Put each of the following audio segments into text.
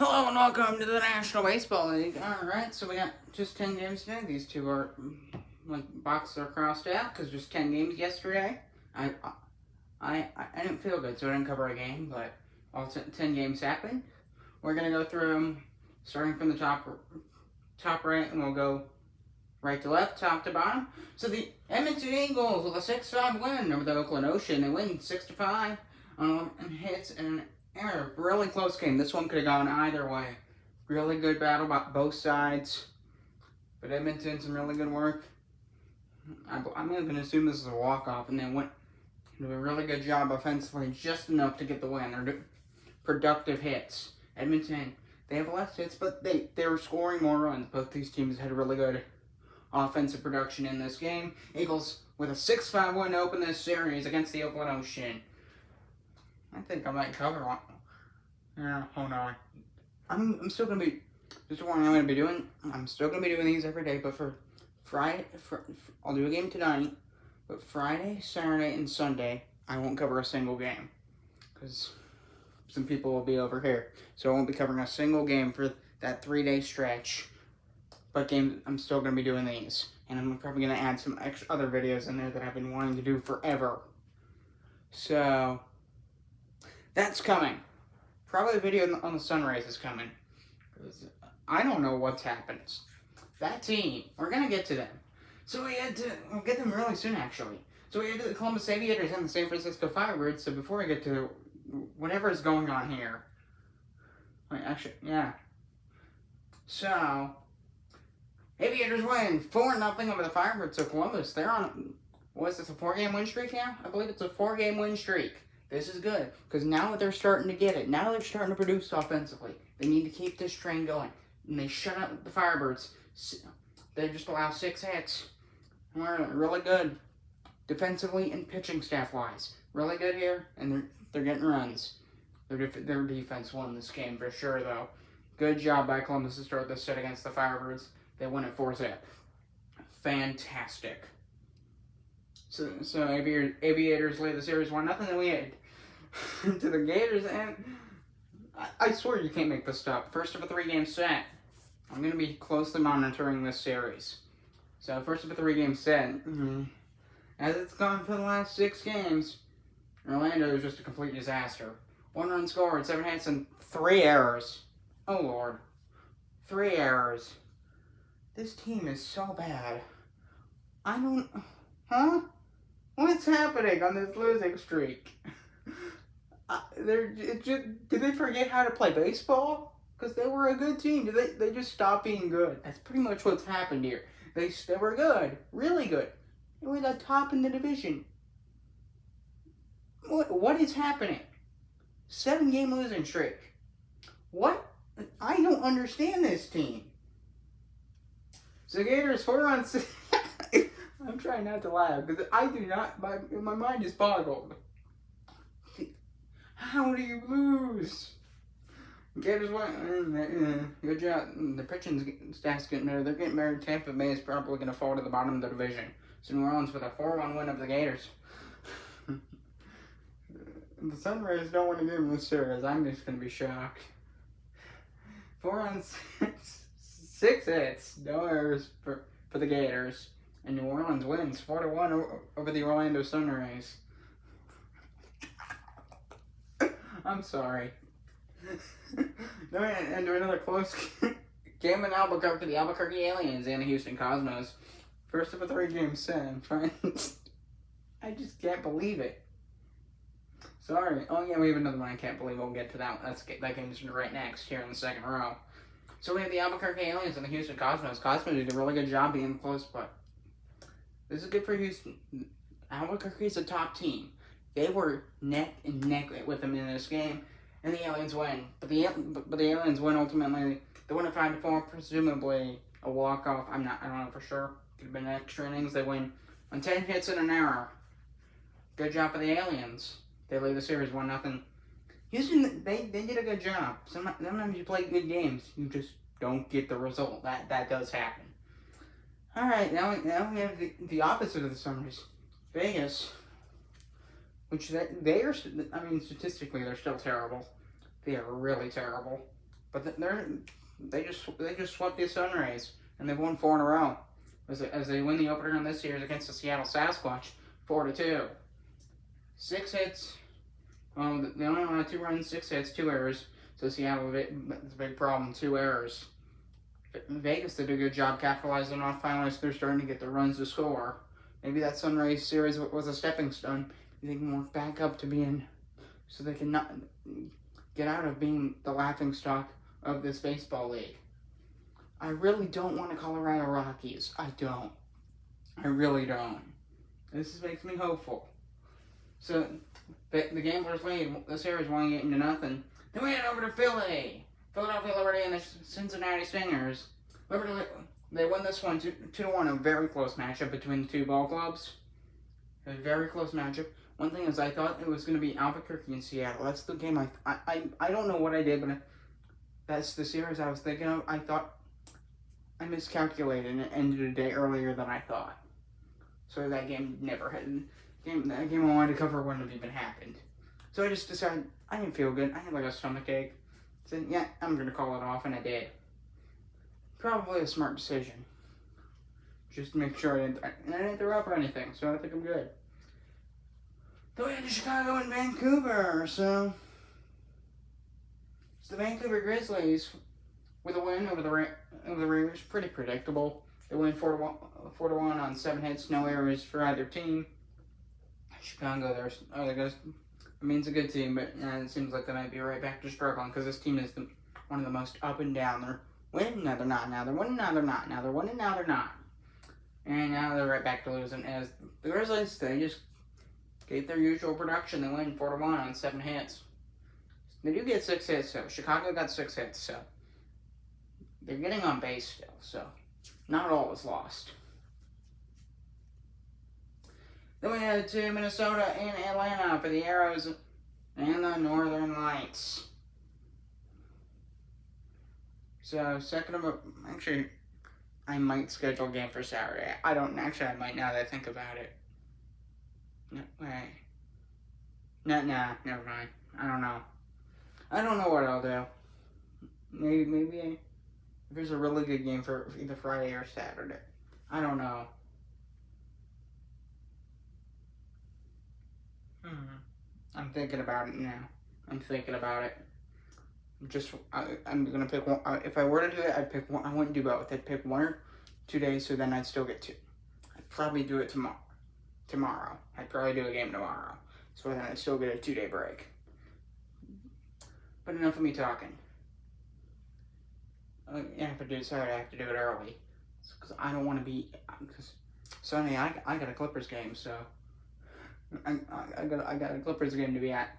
Hello and welcome to the National Baseball League. Alright, so we got just 10 games today. These two are, boxes are crossed out because just 10 games yesterday. I didn't feel good, so I didn't cover a game, but all 10 games happened. We're going to go through them starting from the top right, and we'll go right to left, top to bottom. So the Edmonton Eagles with a 6-5 win over the Oakland Ocean. They win 6-5 on hits and error. Really close game. This one could have gone either way. Really good battle by both sides. But Edmonton, some really good work. I'm going to assume this is a walk-off, and they went do a really good job offensively, just enough to get the win. They're productive hits. Edmonton, they have less hits, but they were scoring more runs. Both these teams had really good offensive production in this game. Eagles with a 6-5 win to open this series against the Oakland Ocean. I think I might cover one. Yeah, hold on. I'm still gonna be just warning. I'm still gonna be doing these every day, but for Friday, I'll do a game tonight. But Friday, Saturday, and Sunday, I won't cover a single game because some people will be over here, so I won't be covering a single game for that 3-day stretch. But I'm still gonna be doing these, and I'm probably gonna add some other videos in there that I've been wanting to do forever. So that's coming. Probably a video on the Sunrays is coming. I don't know what's happened. That team, we're going to get to them. So we'll get them really soon, actually. So we had the Columbus Aviators and the San Francisco Firebirds. So before we get to whatever is going on here. Wait, actually, yeah. So, Aviators win 4-0 over the Firebirds. So Columbus, they're on, what is this, a 4-game win streak now? I believe it's a 4-game win streak. This is good, because now they're starting to get it. Now they're starting to produce offensively. They need to keep this train going. And they shut out the Firebirds. They just allow 6 hits. We're really good defensively and pitching staff-wise. Really good here, and they're getting runs. Their defense won this game for sure, though. Good job by Columbus to start this set against the Firebirds. They win it 4-0. Fantastic. So Aviators lead the series 1-0, then we head to the Gators, and I swear you can't make this up. First of a 3-game set. I'm going to be closely monitoring this series. So first of a 3-game set. As it's gone for the last 6 games, Orlando is just a complete disaster. 1 run scored, 7 hits, and 3 errors. Oh Lord. 3 errors. This team is so bad. Huh? What's happening on this losing streak? Did they forget how to play baseball? Because they were a good team. Did they just stop being good? That's pretty much what's happened here. They were good. Really good. They were the top in the division. What is happening? 7-game losing streak. What? I don't understand this team. So Gators 4 on 6. I'm trying not to laugh because I do not. My mind is boggled. How do you lose? Gators won. Good job. The pitching staff's getting better. They're getting better. Tampa Bay is probably going to fall to the bottom of the division. So New Orleans with a 4-1 win of the Gators. The Sunrays don't want to give them this series. I'm just going to be shocked. 4 on 6 hits. No errors for the Gators. And New Orleans wins 4-1 over the Orlando Sunrays. I'm sorry. And to another close game in Albuquerque, the Albuquerque Aliens and the Houston Cosmos. First of a 3-game set. I just can't believe it. Sorry. Oh yeah, we have another one I can't believe. We'll get to that one. That game's right next here in the second row. So we have the Albuquerque Aliens and the Houston Cosmos. Cosmos did a really good job being close, but this is good for Houston. Albuquerque is a top team. They were neck and neck with them in this game, and the Aliens win. But the Aliens win ultimately. They win at 5-4, presumably a walk-off. I don't know for sure. Could have been extra innings. They win on 10 hits and an error. Good job for the Aliens. They lead the series 1-0. Houston, they did a good job. Sometimes you play good games, you just don't get the result. That does happen. All right, now we have the opposite of the Sunrays. Vegas, which they are, I mean, statistically, they're still terrible. They are really terrible. But they just swept the Sunrays, and they've won 4 in a row as they win the opener in this series against the Seattle Sasquatch 4-2. 6 hits. They only had 2 runs, 6 hits, 2 errors. So Seattle, that's a big problem. 2 errors. Vegas did a good job capitalizing off. Finally, they're starting to get the runs to score. Maybe that Sunrays series was a stepping stone. They can work back up to being, so they can not get out of being the laughingstock of this baseball league. I really don't want to Colorado Rockies. I don't. I really don't. This makes me hopeful. So, the Gamblers lead the series 1-0. Then we head over to Philly. Philadelphia Liberty and the Cincinnati Stingers. Liberty, they won this one 2-1, a very close matchup between the two ball clubs. A very close matchup. One thing is, I thought it was going to be Albuquerque and Seattle. That's the game I don't know what I did, but that's the series I was thinking of. I thought I miscalculated and it ended a day earlier than I thought. So that game never had. That game I wanted to cover wouldn't have even happened. So I just decided, I didn't feel good. I had like a stomachache. So yeah, I'm going to call it off, and I did. Probably a smart decision. Just to make sure I didn't throw up or anything, so I think I'm good. Then we had Chicago and Vancouver, so it's the Vancouver Grizzlies with a win over the Raiders. Pretty predictable. They win 4-1 on 7 hits, no errors for either team. Chicago, it's a good team, but it seems like they might be right back to struggling because this team is one of the most up and down. They're winning, now they're not. Now they're winning, now they're not. Now they're winning, now they're not. And now they're right back to losing. As the Grizzlies, they just gave their usual production. They win 4-1 on 7 hits. They do get 6 hits, so Chicago got 6 hits, so they're getting on base still, so not all is lost. Then we head to Minnesota and Atlanta for the Arrows and the Northern Lights. So, actually, I might schedule a game for Saturday. I might now that I think about it. No, wait. Never mind. I don't know. I don't know what I'll do. Maybe if there's a really good game for either Friday or Saturday. I don't know. I'm thinking about it now. I'm thinking about it. I'm gonna pick one. If I were to do it, I'd pick one. I wouldn't do both. I'd pick 1 or 2 days, so then I'd still get 2. I'd probably do it tomorrow. I'd probably do a game tomorrow, so then I'd still get a 2-day break. But enough of me talking. If I do it Saturday, I have to do it early, because I don't want to be. Because Sunday I got a Clippers game, so I got a Clippers game to be at.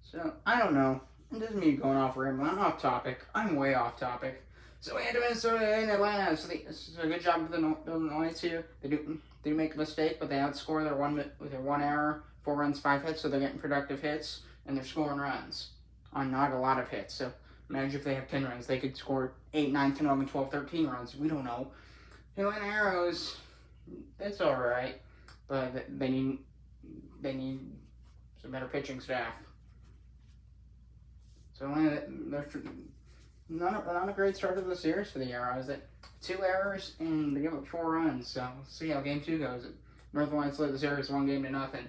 So I don't know. It doesn't mean going off rambling. I'm off topic. I'm way off topic. So we had to Minnesota and Atlanta. So a good job for the Northern Lights here. They do make a mistake, but they outscore with their 1 error, 4 runs, 5 hits. So they're getting productive hits, and they're scoring runs on not a lot of hits. So imagine if they have 10 runs, they could score 8, 9, 10, 11, 12, 13 runs. We don't know. Atlanta Arrows, that's all right, but they need some better pitching staff. So they're not a great start to the series for the Arrows. 2 errors and they give up 4 runs. So we'll see how game 2 goes. Northern Lights led the series 1-0.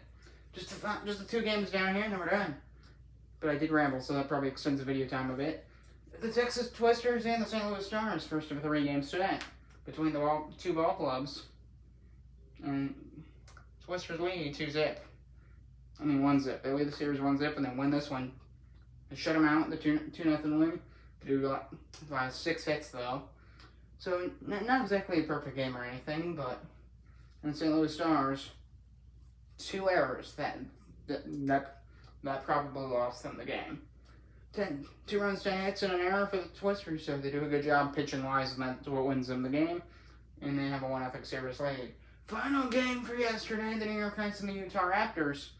Just the 2 games down here and then we're done. But I did ramble, so that probably extends the video time a bit. The Texas Twisters and the St. Louis Stars, first of 3 games today between the 2 ball clubs. And Twisters lead 2-0. 1-0. They lead the series 1-0 and then win this one. They shut them out, the 2-0 win. They do 6 hits though. So not exactly a perfect game or anything, but in St. Louis Stars, 2 errors that probably lost them the game. 2 runs, 10 hits, and an error for the Twisters, so they do a good job pitching wise, and that's what wins them the game. And they have a 1-0 series lead. Final game for yesterday, the New York Knights and the Utah Raptors.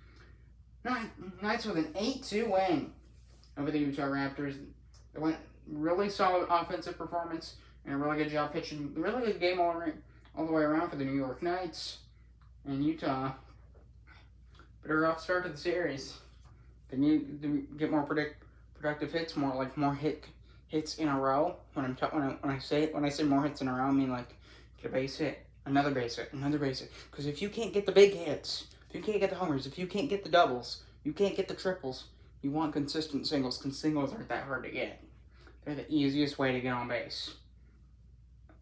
Knights with an 8-2 win over the Utah Raptors. They went really solid offensive performance and a really good job pitching. Really good game all the way around for the New York Knights and Utah. But a rough start to the series. They need to get more productive hits, more hit hits in a row. When I say more hits in a row, I mean like get a base hit, another base hit, another base hit. Because if you can't get the big hits, if you can't get the homers, if you can't get the doubles, you can't get the triples. You want consistent singles, because singles aren't that hard to get. They're the easiest way to get on base.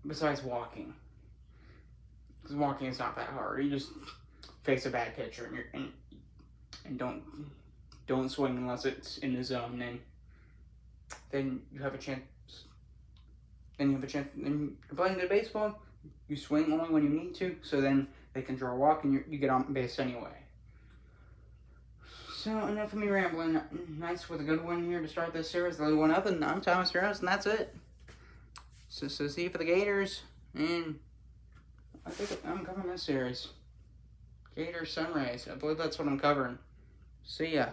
Besides walking. Because walking is not that hard. You just face a bad pitcher and don't swing unless it's in the zone. Then you have a chance. Then you're playing good baseball. You swing only when you need to, so then they can draw a walk and you get on base anyway. So, enough of me rambling. Nice with a good win here to start this series. They 1-0. I'm Thomas Rose, and that's it. So see you for the Gators. And I think I'm covering this series. Gators Sunrays. I believe that's what I'm covering. See ya.